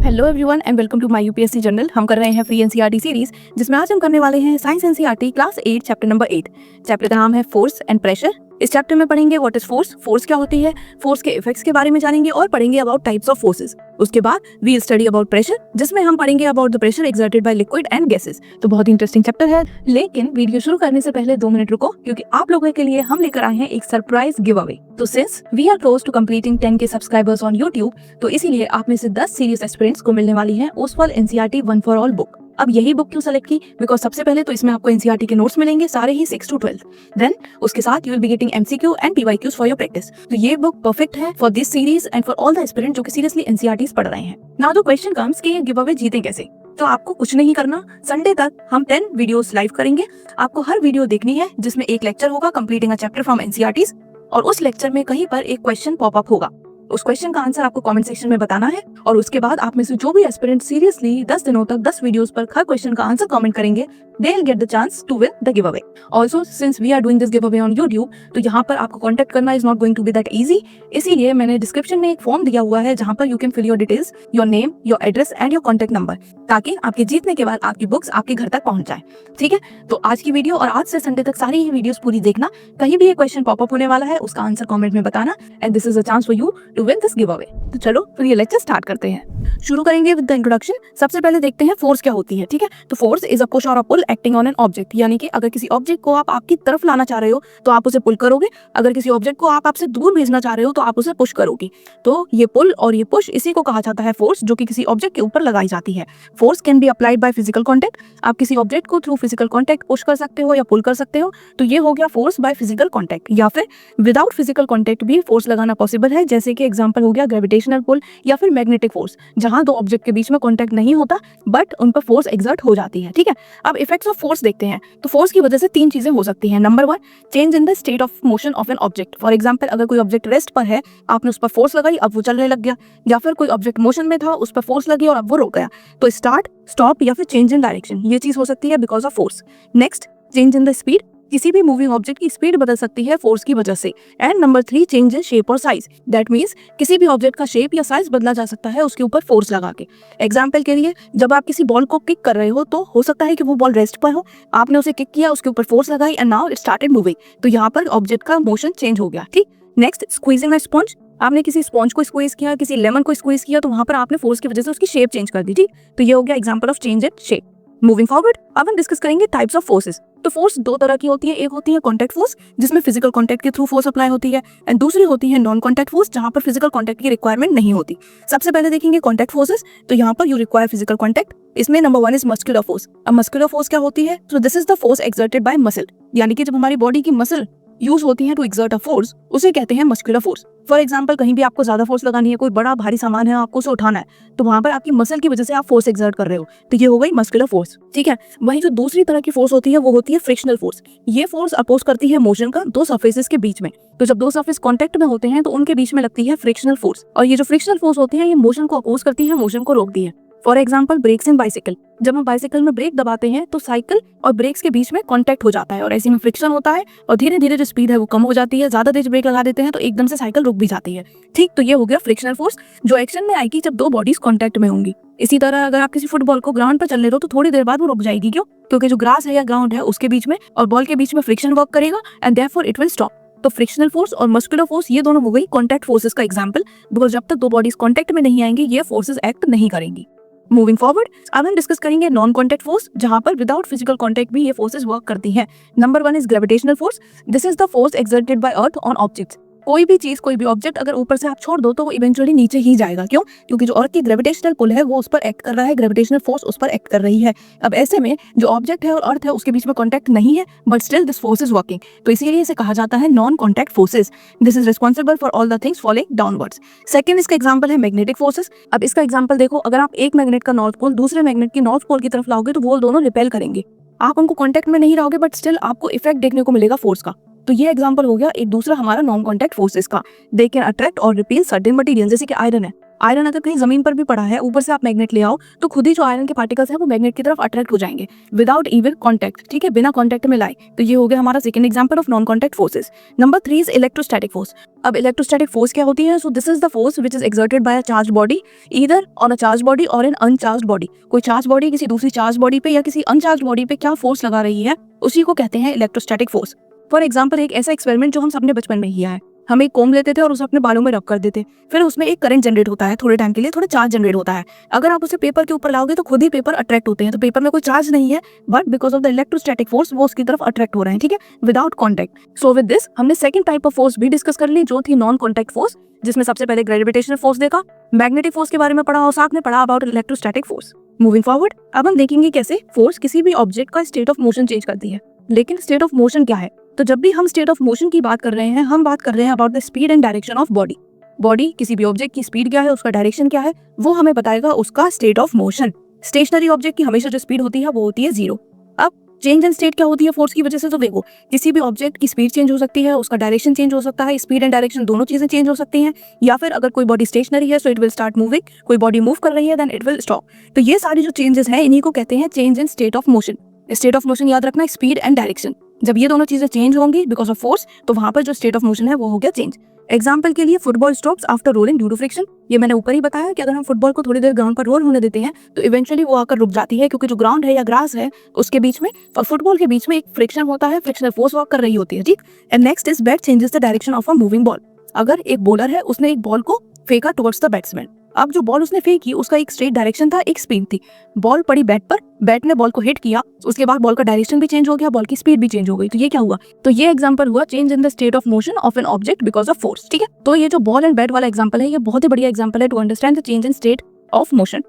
Hello everyone and welcome to my UPSC journal. हम कर रहे हैं फ्री एनसीईआरटी सीरीज, जिसमें आज हम करने वाले हैं science NCERT class 8 chapter number 8। Chapter का नाम है फोर्स एंड प्रेशर। इस चैप्टर में पढ़ेंगे व्हाट इज फोर्स, फोर्स क्या होती है, फोर्स के इफेक्ट्स के बारे में जानेंगे और पढ़ेंगे अबाउट टाइप्स ऑफ फोर्सेस। उसके बाद we will study about pressure, जिसमें हम पढ़ेंगे about the pressure exerted by liquid and gases. तो बहुत ही इंटरेस्टिंग चैप्टर है। लेकिन वीडियो शुरू करने से पहले 2 मिनट रुको, क्योंकि आप लोगों के लिए हम लेकर आए हैं एक सरप्राइज गिव अवे। तो since we are close to completing 10K subscribers on YouTube, तो इसीलिए आप में से 10 सीरियस एस्पिरेंट्स को मिलने वाली है Oswal NCERT one for all book. अब यही बुक क्यों सेलेक्ट की? बिकॉज सबसे पहले तो इसमें आपको एनसीईआरटी के नोट्स मिलेंगे, सारे ही 6 to 12। देन उसके साथ you will be getting MCQ and PYQs for your practice. तो ये बुक परफेक्ट है for this series and for all the aspirant जो कि सीरियसली एनसीईआरटी पढ़ रहे हैं। नाउ द क्वेश्चन कम्स कि ये गिव अवे जीते कैसे। तो आपको कुछ नहीं करना, संडे तक हम 10 वीडियोस लाइव करेंगे। आपको हर वीडियो देखनी है जिसमें एक लेक्चर होगा completing a chapter from NCERTs, और उस लेक्चर में कहीं पर एक क्वेश्चन पॉपअप होगा। उस क्वेश्चन का आंसर आपको कमेंट सेक्शन में बताना है, और उसके बाद आप में से जो भी एस्पिरेंट सीरियसली 10 दिनों तक 10 वीडियोस पर हर क्वेश्चन का आंसर कमेंट करेंगे, they will get the chance to win the giveaway. Also, since we are doing this giveaway on YouTube, तो यहाँ पर आपको कांटेक्ट करना is not going to be that easy. इसीलिए मैंने डिस्क्रिप्शन में एक फॉर्म दिया हुआ है जहाँ पर you can fill your details, your name, your address and your contact number, ताकि आपके जीतने के बाद आपकी बुक्स आपके घर तक पहुँच जाए। ठीक है, तो आज की वीडियो और आज से संडे तक सारी ही वीडियोस पूरी देखना। कहीं भी ये क्वेश्चन पॉपअप होने वाला है, उसका आंसर कॉमेंट में बताना, and this is a chance for you to win this giveaway. तो चलो फिर ये लेक्चर स्टार्ट करते हैं। शुरू करेंगे विद द इंट्रोडक्शन। सबसे पहले देखते हैं फोर्स क्या होती है। ठीक है, तो फोर्स इज अ पुश और अ पुल एक्टिंग ऑन एन ऑब्जेक्ट, यानी कि अगर किसी ऑब्जेक्ट को आप आपकी तरफ लाना चाह रहे हो तो आप उसे पुल करोगे, अगर किसी ऑब्जेक्ट को आप आपसे दूर भेजना चाह रहे हो तो आप उसे पुश करोगे। तो ये पुल और ये पुश, इसी को कहा जाता है फोर्स, जो कि किसी ऑब्जेक्ट के ऊपर लगाई जाती है। Force can be applied by physical contact. आप किसी ऑब्जेक्ट को थ्रू फिजिकल कॉन्टैक्ट पुश कर सकते हो या पुल कर सकते हो, तो ये हो गया फोर्स बाय फिजिकल कॉन्टैक्ट। या फिर विदाउट फिजिकल कॉन्टैक्ट भी फोर्स लगाना पॉसिबल है, जैसे कि एग्जाम्पल हो गया ग्रेविटेशनल पुल या फिर मैग्नेटिक फोर्स, जहां दो ऑब्जेक्ट के बीच में कॉन्टैक्ट नहीं होता बट उन पर फोर्स एक्सर्ट हो जाती है। ठीक है, अब इफेक्ट्स ऑफ फोर्स देखते हैं। तो फोर्स की वजह से 3 चीजें हो सकती हैं। Number 1, change in the state of motion of an object. For example, अगर कोई ऑब्जेक्ट रेस्ट पर है, आपने उस पर फोर्स लगाई, अब वो चलने लग गया, या फिर कोई ऑब्जेक्ट मोशन में था, उस पर फोर्स लगी और अब वो रुक गया। तो स्टार्ट, स्टॉप या फिर चेंज इन डायरेक्शन, ये चीज हो सकती है because of force. Next, change in the speed. किसी भी मूविंग ऑब्जेक्ट की स्पीड बदल सकती है फोर्स की वजह से। And number 3, change in shape और साइज। दैट मींस किसी भी ऑब्जेक्ट का शेप या साइज बदला जा सकता है उसके ऊपर फोर्स लगा के। एग्जाम्पल के लिए, जब आप किसी बॉल को किक कर रहे हो तो हो सकता है कि वो बॉल रेस्ट पर हो, आपने उसे किक किया, उसके ऊपर फोर्स लगाई and now it started moving, तो यहाँ पर ऑब्जेक्ट का मोशन चेंज हो गया। ठीक, नेक्स्ट, स्क्वीजिंग अ स्पॉन्ज। आपने किसी स्पॉन्ज को स्क्वीज किया, किसी लेमन को स्क्वीज किया, तो वहां पर आपने फोर्स की वजह से उसकी शेप चेंज कर दी। ठीक, तो ये हो गया example of change in shape. Moving forward, अब हम डिस्कस करेंगे टाइप्स ऑफ फोर्सेस। तो फोर्स 2 तरह की होती है। एक होती है कॉन्टैक्ट फोर्स, जिसमें फिजिकल कॉन्टैक्ट के थ्रू फोर्स अप्लाई होती है, एंड दूसरी होती है नॉन कॉन्टैक्ट फोर्स, जहां पर फिजिकल कॉन्टैक्ट की रिक्वायरमेंट नहीं होती। सबसे पहले देखेंगे कॉन्टैक्ट फोर्सेस। तो यहाँ पर यू रिक्वायर फिजिकल कॉन्टैक्ट। इसमें नंबर 1 इज मस्कुलर फोर्स। अब मस्कुलर फोर्स क्या होती है? तो this is the force exerted by muscle, यानी कि जब हमारी बॉडी की मसल यूज होती है टू एक्सर्ट अ फोर्स, उसे कहते हैं मस्कुलर फोर्स। फॉर एग्जाम्पल, कहीं भी आपको ज्यादा फोर्स लगानी है, कोई बड़ा भारी सामान है, आपको उसे उठाना है, तो वहां पर आपकी मसल की वजह से आप फोर्स एक्सर्ट कर रहे हो, तो ये हो गई मस्कुलर फोर्स। ठीक है, वहीं जो दूसरी तरह की फोर्स होती है वो होती है फ्रिक्शनल फोर्स। ये फोर्स अपोज करती है मोशन का 2 सरफेसेस के बीच में। तो जब 2 सरफेस कांटेक्ट में होते हैं तो उनके बीच में लगती है फ्रिक्शनल फोर्स, और ये जो फ्रिक्शनल फोर्स होती है ये मोशन को अपोज करती है, मोशन को रोकती है। For example, brakes in bicycle. जब हम बाइसिकल में ब्रेक दबाते हैं तो साइकिल और ब्रेक्स के बीच में कांटेक्ट हो जाता है, और ऐसे में फ्रिक्शन होता है, और धीरे धीरे जो स्पीड है वो कम हो जाती है। ज्यादा तेज ब्रेक लगा देते हैं तो एकदम से साइकिल रुक भी जाती है। ठीक, तो ये हो गया फ्रिक्शनल फोर्स, जो एक्शन में आएगी जब 2 बॉडीज कांटेक्ट में होंगी। इसी तरह अगर आप किसी फुटबॉल को ग्राउंड पर चलने दो तो थोड़ी देर बाद वो रुक जाएगी। क्यों? क्योंकि जो ग्रास है या ग्राउंड है उसके बीच में और बॉल के बीच में फ्रिक्शन वर्क करेगा, and therefore it will stop. तो फ्रिक्शनल फोर्स और मस्कुलर फोर्स, ये दोनों हो गई कॉन्टैक्ट फोर्सेस का एग्जाम्पल, बिकॉज जब तक 2 बॉडीज कॉन्टैक्ट में नहीं आएंगी ये फोर्सेस एक्ट नहीं करेंगी। मूविंग फॉरवर्ड, अब हम डिस्कस करेंगे नॉन कॉन्टैक्ट फोर्स, जहां पर विदाउट फिजिकल कॉन्टैक्ट भी ये फोर्सेस वर्क करती हैं। Number 1 is gravitational force. This is the force exerted by earth on objects. कोई भी चीज, कोई भी ऑब्जेक्ट अगर ऊपर से आप छोड़ दो तो वो इवेंचुअली नीचे ही जाएगा। क्यों? क्योंकि जो अर्थ की ग्रेविटेशनल पुल है वो उस पर एक्ट कर रहा है, ग्रेविटेशनल फोर्स उस पर एक्ट कर रही है। अब ऐसे में जो ऑब्जेक्ट है और अर्थ है उसके बीच में कॉन्टैक्ट नहीं है, but still this force is working, तो इसीलिए इसे कहा जाता है non contact forces. This is responsible for all the things falling downwards. Second इसका एग्जांपल है मैग्नेटिक फोर्सेस। अब इसका एग्जांपल देखो, अगर आप एक मैग्नेट का नॉर्थ पोल दूसरे मैग्नेट की नॉर्थ पोल की तरफ लाओगे तो वो दोनों रिपेल करेंगे। आप उनको कॉन्टैक्ट में नहीं रहोगे बट स्टिल आपको इफेक्ट देखने को मिलेगा फोर्स का। तो ये एग्जांपल हो गया एक दूसरा हमारा नॉन कॉन्टैक्ट फोर्सेस का। दे कैन अट्रैक्ट और रिपेल सर्टेन मटेरियल, जैसे कि आयरन है, आयरन अगर कहीं जमीन पर भी पड़ा है, ऊपर से आप मैग्नेट ले आओ तो खुद ही जो आयरन के पार्टिकल्स हैं वो मैग्नेट की तरफ अट्रैक्ट हो जाएंगे विदाउट इवन कॉन्टैक्ट, ठीक है, बिना कॉन्टैक्ट में लाए। तो ये हो गया हमारा second example of non contact forces. Number 3 is electrostatic force. अब इलेक्ट्रोस्टैटिक फोर्स क्या होती है? So this is the force which is exerted by a charge body either on a charge body और एन अनचार्ज बॉडी। कोई charge body किसी दूसरी charge body पे या किसी अनचार्ज बॉडी पे क्या फोर्स लगा रही है, उसी को कहते हैं इलेक्ट्रोस्टैटिक फोर्स। फॉर एग्जाम्पल एक ऐसा एक्सपेरिमेंट जो हम सबने बचपन में किया है, हम एक कोम लेते थे और उसे अपने बालों में रब कर देते, फिर उसमें एक करंट जनरेट होता है, थोड़े टाइम के लिए थोड़ा चार्ज जनरेट होता है। अगर आप उसे पेपर के ऊपर लाओगे तो खुद ही पेपर अट्रैक्ट होते हैं। तो पेपर में कोई चार्ज नहीं है, but because of the electrostatic force वो उसकी तरफ अट्रैक्ट हो रहे हैं, ठीक है, without contact. So with this हमने सेकंड टाइप ऑफ फोर्स भी डिस्कस कर ली, जो थी नॉन कॉन्टैक्ट फोर्स, जिसमें सबसे पहले ग्रेविटेशनल फोर्स देखा, मैग्नेटिक फोर्स के बारे में पढ़ा और साथ में पढ़ा about electrostatic force. Moving forward, अब हम देखेंगे कैसे फोर्स किसी भी ऑब्जेक्ट का स्टेट ऑफ मोशन चेंज करती है। लेकिन स्टेट ऑफ मोशन क्या है? तो जब भी हम स्टेट ऑफ मोशन की बात कर रहे हैं, हम बात कर रहे हैं about the speed and direction of body. Body किसी भी ऑब्जेक्ट की स्पीड क्या है, उसका डायरेक्शन क्या है, वो हमें बताएगा उसका state of motion. Stationary object की हमेशा जो स्पीड होती है वो होती है 0। अब चेंज इन स्टेट क्या होती है फोर्स की वजह से? तो देखो, किसी भी ऑब्जेक्ट की स्पीड चेंज हो सकती है, उसका डायरेक्शन चेंज हो सकता है, स्पीड एंड डायरेक्शन दोनों चीजें चेंज हो सकती हैं। या फिर अगर कोई बॉडी स्टेशनरी है so it will start moving, कोई बॉडी मूव कर रही है देन इट विल स्टॉप। तो ये सारी जो चेंजेस हैं इन्हीं को कहते हैं change in state of motion. State of motion याद रखना, स्पीड एंड डायरेक्शन। जब ये दोनों चीजें चेंज होंगी बिकॉज ऑफ फोर्स, तो वहां पर जो स्टेट ऑफ मोशन है वो हो गया चेंज। एग्जाम्पल के लिए football stops after rolling due to friction. ये मैंने ऊपर ही बताया कि अगर हम फुटबॉल को थोड़ी देर ग्राउंड पर रोल होने देते हैं तो इवेंचुअली वो आकर रुक जाती है, क्योंकि जो ग्राउंड है या ग्रास है उसके बीच में और फुटबॉल के बीच में एक फ्रिक्शन होता है, फ्रिक्शनल फोर्स वर्क कर रही होती है, ठीक। And next is bat changes the direction of a moving ball. अगर एक बॉलर है, उसने एक बॉल को फेंका टुवर्ड्स द बैट्समैन। अब जो बॉल उसने फेंकी उसका एक स्ट्रेट डायरेक्शन था, एक स्पीड थी। बॉल पड़ी बैट पर, बैट ने बॉल को हिट किया, उसके बाद बॉल का डायरेक्शन भी चेंज हो गया, बॉल की स्पीड भी चेंज हो गई। तो ये क्या हुआ? तो ये एग्जांपल हुआ change in the state of motion of an object because of force, ठीक है। तो ये जो बॉल एंड बैट वाला एग्जांपल है, ये बहुत ही बढ़िया एग्जांपल है to understand the change in state of motion.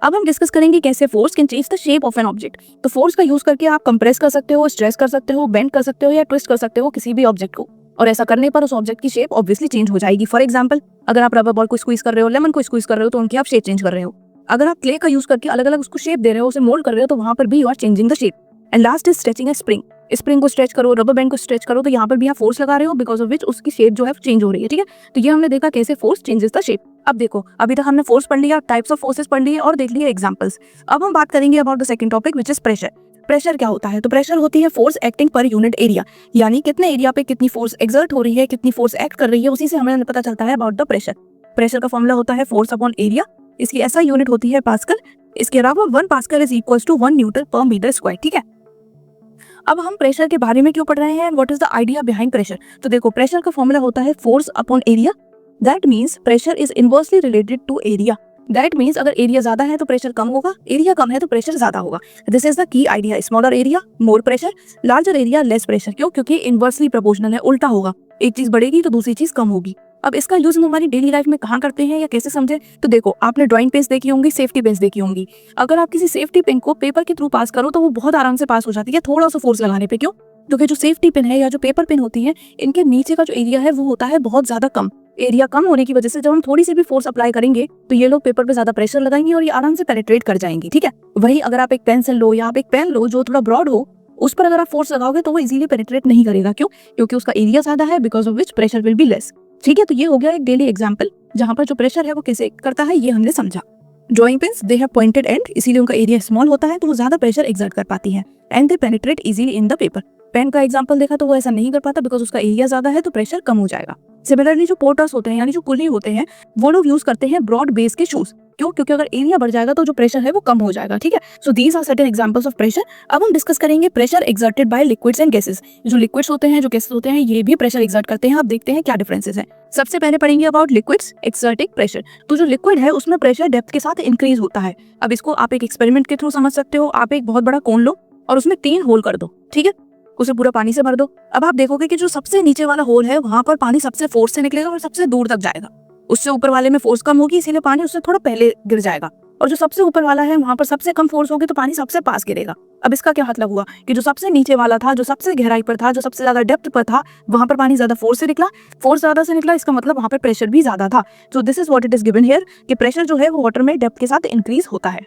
अब हम डिस्कस करेंगे कैसे force can change the shape of an object. तो फोर्स का यूज करके आप कंप्रेस कर सकते हो, स्ट्रेस कर सकते हो, बेंड कर सकते हो या ट्विस्ट कर सकते हो किसी भी ऑब्जेक्ट को, और ऐसा करने पर उस ऑब्जेक्ट की शेप ऑब्वियसली चेंज हो जाएगी। फॉर एग्जांपल, अगर आप रबर बॉल को स्क्वीज कर रहे हो, लेमन को स्क्वीज कर रहे हो, तो उनकी आप शेप चेंज कर रहे हो। अगर आप क्ले का यूज करके अलग अलग उसको शेप दे रहे हो, उसे मोल्ड कर रहे हो, तो वहां पर भी you are changing the shape. And last is stretching a spring. Spring को स्ट्रेच करो, रबर बैंड को स्ट्रेच करो, तो यहाँ पर भी आप फोर्स लगा रहे हो बिकॉज ऑफ विच उसकी शेप जो है चेंज हो रही है, ठीक है। तो ये हमने देखा कैसे फोर्स चेंजेस द शेप। अब देखो, अभी तक हमने फोर्स पढ़ लिया, टाइप्स ऑफ फोर्सेस पढ़ लिए और देख लिए एग्जांपल्स। अब हम बात करेंगे about the second topic which is pressure. Pressure क्या होता है? तो प्रेशर होती है force acting per unit area, यानी कितने एरिया पे कितनी फोर्स एक्सर्ट हो रही है, कितनी फोर्स एक्ट कर रही है, उसी से हमें पता चलता है अबाउट द प्रेशर। प्रेशर का फॉर्मूला होता है फोर्स अपॉन एरिया, इसकी ऐसा यूनिट होती है पास्कल। इसके अलावा 1 pascal is equal to 1 newton per metre square, ठीक है। अब हम प्रेशर के बारे में क्यों पढ़ रहे हैं, what is the idea behind pressure. तो देखो, प्रेशर का फॉर्मूला होता है force upon area, that means pressure is inversely related to area. That means अगर एरिया ज्यादा है तो प्रेशर कम होगा, एरिया कम है तो प्रेशर ज्यादा होगा। This is the key idea. Smaller area more pressure, larger area less pressure. क्यों? क्योंकि इनवर्सली प्रोपोर्शनल है, उल्टा होगा, एक चीज बढ़ेगी तो दूसरी चीज कम होगी। अब इसका यूज हम हमारी डेली लाइफ में कहाँ करते हैं या कैसे समझे? तो देखो, आपने ड्राइंग पेन्स देखी होंगी, सेफ्टी पेन्स देखी होंगी। अगर आप किसी सेफ्टी पेन को पेपर के थ्रू पास करो तो वो बहुत आराम से पास हो जाती है, थोड़ा सा फोर्स लगाने पे। क्यों? क्योंकि जो सेफ्टी पेन है या जो पेपर पेन होती है, इनके नीचे का जो एरिया है वो होता है बहुत ज्यादा कम। एरिया कम होने की वजह से जब हम थोड़ी सी भी फोर्स अप्लाई करेंगे तो ये लोग पेपर पे ज्यादा प्रेशर लगाएंगे और ये आराम से पेनिट्रेट कर जाएंगी, ठीक है। वही अगर आप एक पेंसिल लो या आप एक पेन लो जो थोड़ा ब्रॉड हो, उस पर अगर आप फोर्स लगाओगे तो वो इजीली पेनिट्रेट नहीं करेगा। क्यों? क्योंकि उसका एरिया ज्यादा है, because of which pressure will be less, ठीक है। तो ये हो गया एक डेली एग्जाम्पल जहां पर जो प्रेशर है वो कैसे करता है ये हमने समझा। Drawing pens they have pointed end, इसीलिए उनका एरिया स्मॉल होता है तो वो ज्यादा प्रेशर एक्सर्ट कर पाती है, and they penetrate easily in the paper. Pen का एग्जांपल देखा तो वो ऐसा नहीं कर पाता बिकॉज उसका एरिया ज्यादा है तो प्रेशर कम हो जाएगा। सिमिलरली जो पोर्टर्स होते हैं यानी जो कुली होते हैं, वो लोग यूज करते हैं ब्रॉड बेस के शूज। क्यों? क्योंकि अगर एरिया बढ़ जाएगा तो जो प्रेशर है वो कम हो जाएगा, ठीक है। So these are certain examples of pressure. अब हम डिस्कस करेंगे pressure exerted by liquids and gases. जो लिक्विड्स होते हैं, जो गैसेस होते हैं, ये भी प्रेशर एक्सर्ट करते हैं। अब देखते हैं क्या डिफरेंसेस है। सबसे पहले पढ़ेंगे अबाउट लिक्विड्स एक्सर्टिंग प्रेशर। तो जो लिक्विड है उसमें प्रेशर डेप्थ के साथ इंक्रीज होता है। अब इसको आप एक एक्सपेरिमेंट के थ्रू समझ सकते हो। आप एक बहुत बड़ा कोन लो और उसमें 3 होल कर दो, ठीक है, उसे पूरा पानी से भर दो। अब आप देखोगे कि जो सबसे नीचे वाला होल है वहां पर पानी सबसे फोर्स से निकलेगा और सबसे दूर तक जाएगा। उससे ऊपर वाले में फोर्स कम होगी, इसीलिए पानी उससे थोड़ा पहले गिर जाएगा। और जो सबसे ऊपर वाला है वहां पर सबसे कम फोर्स होगी तो पानी सबसे पास गिरेगा। अब इसका क्या मतलब हुआ कि जो सबसे नीचे वाला था, जो सबसे गहराई पर था, जो सबसे ज्यादा डेप्थ पर था, वहां पर पानी ज्यादा फोर्स से निकला। फोर्स ज्यादा से निकला, इसका मतलब वहां पर प्रेशर भी ज्यादा था। So this is what it is given here कि प्रेशर जो है वो वाटर में डेप्थ के साथ इंक्रीज होता है।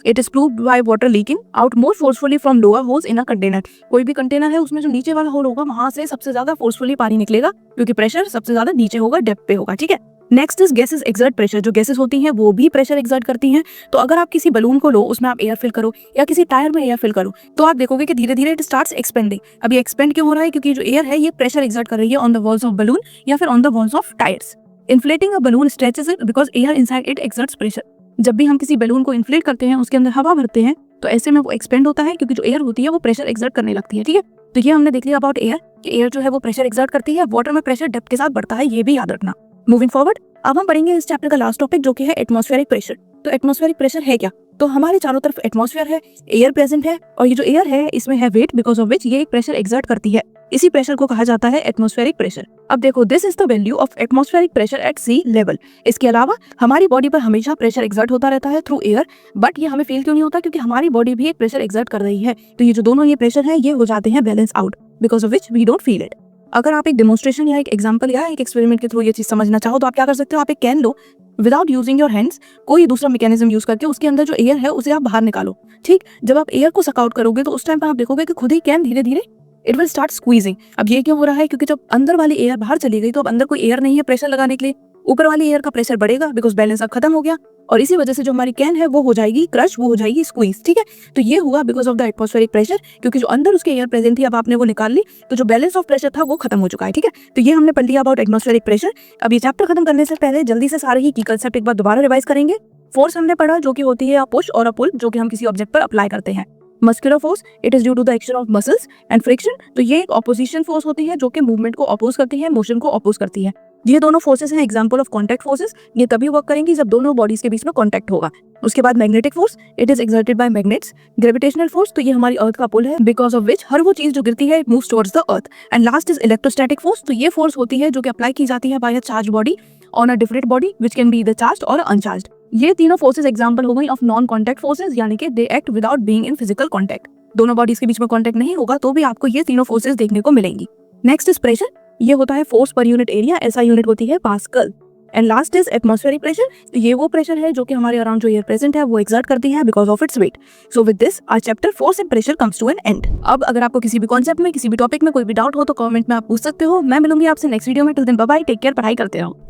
It is proved by water leaking out more forcefully from lower holes in a container. कोई भी कंटेनर है उसमें जो नीचे वाला होल होगा वहां से सबसे ज्यादा फोर्सफुली पानी निकलेगा क्योंकि प्रेशर सबसे ज्यादा नीचे होगा, डेप्थ पे होगा, ठीक है। Next is gases exert pressure. जो गैसेस होती हैं वो भी प्रेशर एक्सर्ट करती हैं। तो अगर आप किसी बलून को लो, उसमें आप एयर फिल करो या किसी टायर में एयर फिल करो, तो आप देखोगे कि धीरे धीरे इट स्टार्ट्स एक्सपेंडिंग। अब ये एक्सपेंड क्यों हो रहा है? क्योंकि जो एयर है ये प्रेशर एक्सर्ट कर रही है on the walls of balloon या फिर on the walls of tyres. Inflating a balloon stretches it because air inside it exerts pressure. जब भी हम किसी बलून को इन्फ्लेट करते हैं, उसके अंदर हवा भरते हैं, तो ऐसे में वो एक्सपेंड होता है क्योंकि जो एयर होती है वो प्रेशर एक्सर्ट करने लगती है। ठीक है, तो ये हमने देख लिया अबाउट एयर कि एयर जो है वो प्रेशर एक्सर्ट करती है। वाटर में प्रेशर डेप्थ के साथ बढ़ता है, ये भी याद रखना। मूविंग फॉरवर्ड, अब हम पढ़ेंगे इस चैप्टर का लास्ट टॉपिक जो कि है एटमॉस्फेरिक प्रेशर। तो एटमॉस्फेरिक प्रेशर है क्या? तो हमारे चारों तरफ एटमॉस्फेयर है, एयर प्रेजेंट है, और ये जो एयर है इसमें है वेट बिकॉज ऑफ विच ये एक प्रेशर एक्सर्ट करती है। इसी प्रेशर को कहा जाता है एटमॉस्फेरिक प्रेशर। अब देखो, this is the value of atmospheric pressure at sea level. इसके अलावा हमारी बॉडी पर हमेशा प्रेशर एक्सर्ट होता रहता है थ्रू एयर, बट ये हमें फील क्यों नहीं होता? क्योंकि हमारी बॉडी भी एक प्रेशर एक्सर्ट कर रही है। तो ये जो दोनों ये प्रेशर है ये हो जाते हैं balance out because of which we don't feel it. अगर आप एक डेमोन्स्ट्रेशन या एक एग्जाम्पल या एक एक्सपेरिमेंट के थ्रू ये चीज समझना चाहो तो आप क्या कर सकते हो? आप एक can low, without using your hands, कोई दूसरा मैकेनिज्म यूज करके उसके अंदर जो एयर है उसे आप बाहर निकालो। ठीक, जब आप एयर को सक आउट करोगे तो उस टाइम पर आप देखोगे कि खुद ही कैन धीरे धीरे इट विल स्टार्ट स्क्वीजिंग। अब ये क्यों हो रहा है? क्योंकि जब अंदर वाली एयर बाहर चली गई तो अब अंदर कोई एयर नहीं है प्रेशर लगाने के लिए। ऊपर वाली एयर का प्रेशर बढ़ेगा बिकॉज बैलेंस अब खत्म हो गया, और इसी वजह से जो हमारी कैन है वो हो जाएगी क्रश, वो हो जाएगी स्क्वीज। ठीक है, तो ये हुआ because of the atmospheric pressure, क्योंकि जो अंदर उसके एयर प्रेजेंट थी अब आपने वो निकाल ली, तो जो बैलेंस ऑफ प्रेशर था वो खत्म हो चुका है। ठीक है, तो ये हमने पढ़ लिया अबाउट एटमॉस्फेरिक प्रेशर। अब ये चैप्टर खत्म करने से पहले जल्दी से सारे ही की कंसेप्ट एक बार दोबारा रिवाइज करेंगे। फोर्स हमने पढ़ा जो कि होती है पुश और पुल, जो कि हम किसी ऑब्जेक्ट पर अप्लाई करते हैं। Muscular force, it is due to the action of muscles and friction. तो ये एक ऑपोजिशन फोर्स होती है जो कि मूवमेंट को अपोज करती है, मोशन को अपोज करती है। ये दोनों फोर्सेस हैं एग्जांपल ऑफ कॉन्टैक्ट फोर्सेस। ये तभी वर्क करेंगी जब दोनों बॉडीज के बीच में कॉन्टैक्ट होगा। उसके बाद magnetic force, it is exerted by magnets. Gravitational force, तो ये हमारी अर्थ का पुल है बिकॉज ऑफ विच हर वो चीज जो गिरती है it moves towards the earth. And last is electrostatic force. तो ये फोर्स होती है जो कि अप्लाई की जाती है by a charge body on a different body which can be the charge और अनचार्ज। ये तीनों फोर्सेस एग्जांपल हो गई ऑफ नॉन कॉन्टैक्ट फोर्सेस, यानी कि they act without being in physical contact. दोनों बॉडीज के बीच में कॉन्टैक्ट नहीं होगा तो भी आपको ये तीनों फोर्सेस देखने को मिलेंगी। Next is pressure. ये होता है फोर्स पर यूनिट एरिया, ऐसा यूनिट होती है pascal. And last is atmospheric pressure. ये वो प्रेशर है जो कि हमारे अराउंड जो एयर प्रेजेंट है वो एक्सर्ट करती है because of its weight. So with this our chapter force and pressure comes to an end. अब अगर आपको किसी भी कॉन्सेप्ट में, किसी भी टॉपिक में कोई भी डाउट हो तो कमेंट में आप पूछ सकते हो। मैं मिलूंगी आपसे नेक्स्ट वीडियो में। Till then bye bye, take care, पढ़ाई करते रहो।